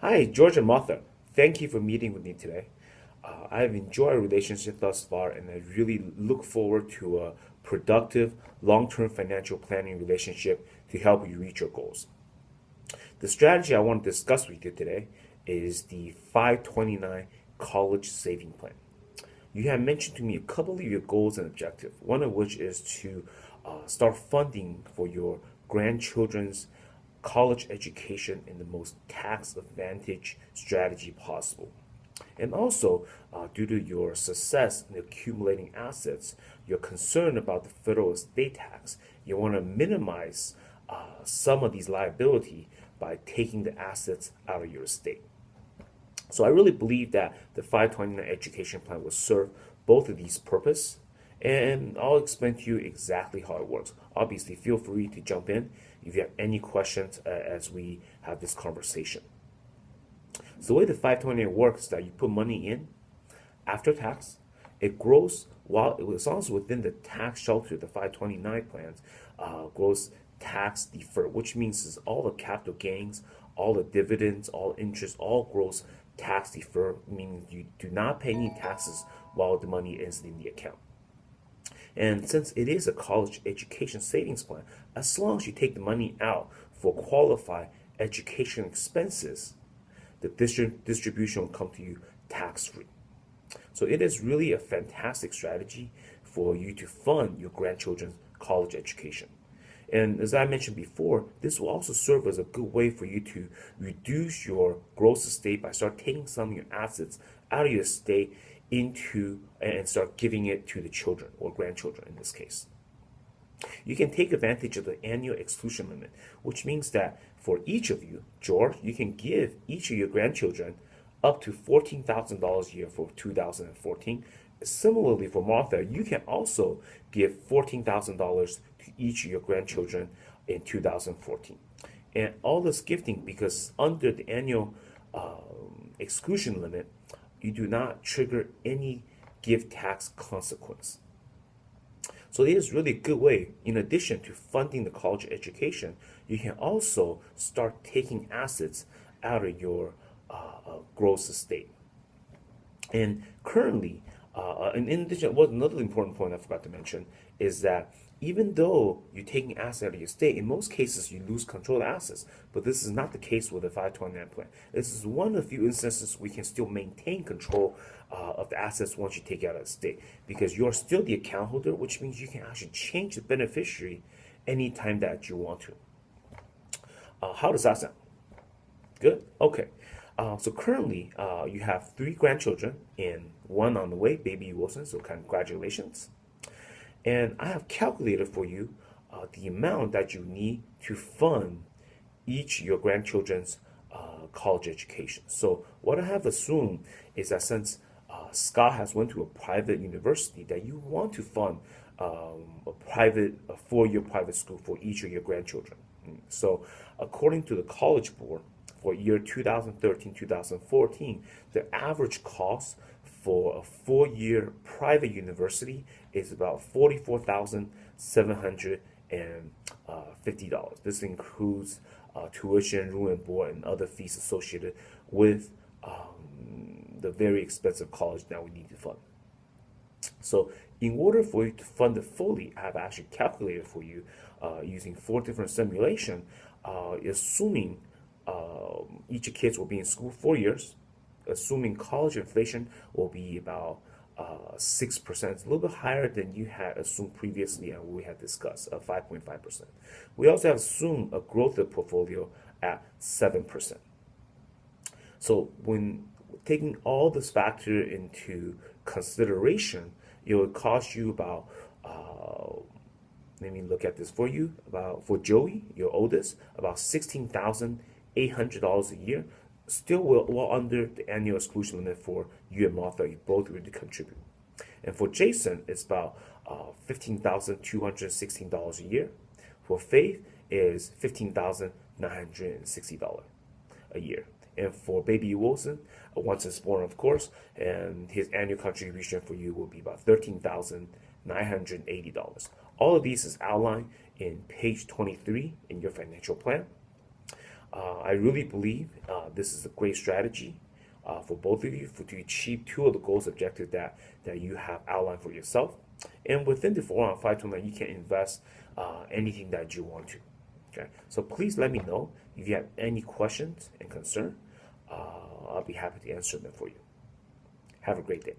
Hi, George and Martha. Thank you for meeting with me today. I've enjoyed our relationship thus far, and I really look forward to a productive, long term financial planning relationship to help you reach your goals. The strategy I want to discuss with you today is the 529 college saving plan. You have mentioned to me a couple of your goals and objectives, one of which is to start funding for your grandchildren's college education in the most tax advantage strategy possible. And also, due to your success in accumulating assets, you're concerned about the federal estate tax. You want to minimize some of these liability by taking the assets out of your estate. So I really believe that the 529 education plan will serve both of these purposes, and I'll explain to you exactly how it works. Obviously, feel free to jump in if you have any questions as we have this conversation. So the way the 529 works is that you put money in after tax. It grows while as long as within the tax shelter, the 529 plans grows tax deferred, which means is all the capital gains, all the dividends, all interest, all grows tax deferred, meaning you do not pay any taxes while the money is in the account. And since it is a college education savings plan, as long as you take the money out for qualified education expenses, the distribution will come to you tax free. So it is really a fantastic strategy for you to fund your grandchildren's college education. And as I mentioned before, this will also serve as a good way for you to reduce your gross estate by start taking some of your assets out of your estate into and start giving it to the children or grandchildren in this case. You can take advantage of the annual exclusion limit, which means that for each of you, George, you can give each of your grandchildren up to $14,000 a year for 2014. Similarly, for Martha, you can also give $14,000 to each of your grandchildren in 2014. And all this gifting, because under the annual exclusion limit, you do not trigger any gift tax consequence. So it is really a good way, in addition to funding the college education, you can also start taking assets out of your gross estate. And currently, and in addition, what another important point I forgot to mention is that even though you're taking assets out of your estate, in most cases you lose control of assets. But this is not the case with the 529 plan. This is one of the few instances we can still maintain control of the assets once you take out of the estate, because you're still the account holder, which means you can actually change the beneficiary anytime that you want to. How does that sound? Good? Okay. So currently, you have three grandchildren and one on the way, baby Wilson, so congratulations. And I have calculated for you the amount that you need to fund each of your grandchildren's college education. So what I have assumed is that since Scott has went to a private university, that you want to fund a four-year private school for each of your grandchildren. So according to the College Board, for year 2013-2014, the average cost for a four-year private university is about $44,750. This includes tuition, room and board, and other fees associated with the very expensive college that we need to fund. So in order for you to fund it fully, I have actually calculated for you using four different simulations, assuming each of kids will be in school 4 years, assuming college inflation will be about 6%. It's a little bit higher than you had assumed previously and we had discussed, 5.5%. We also have assumed a growth of portfolio at 7%. So when taking all this factor into consideration, it would cost you about, let me look at this for you, about for Joey, your oldest, about $16,800 a year, still well under the annual exclusion limit for you and Martha. You both really contribute. And for Jason, it's about $15,216 a year. For Faith is $15,960 a year. And for baby Wilson, once it's born, of course, and his annual contribution for you will be about $13,980. All of these is outlined in page 23 in your financial plan. I really believe this is a great strategy for both of you to achieve two of the goals objectives that you have outlined for yourself. And within the 415 toolkit, you can invest anything that you want to. Okay, so please let me know if you have any questions and concern. I'll be happy to answer them for you. Have a great day.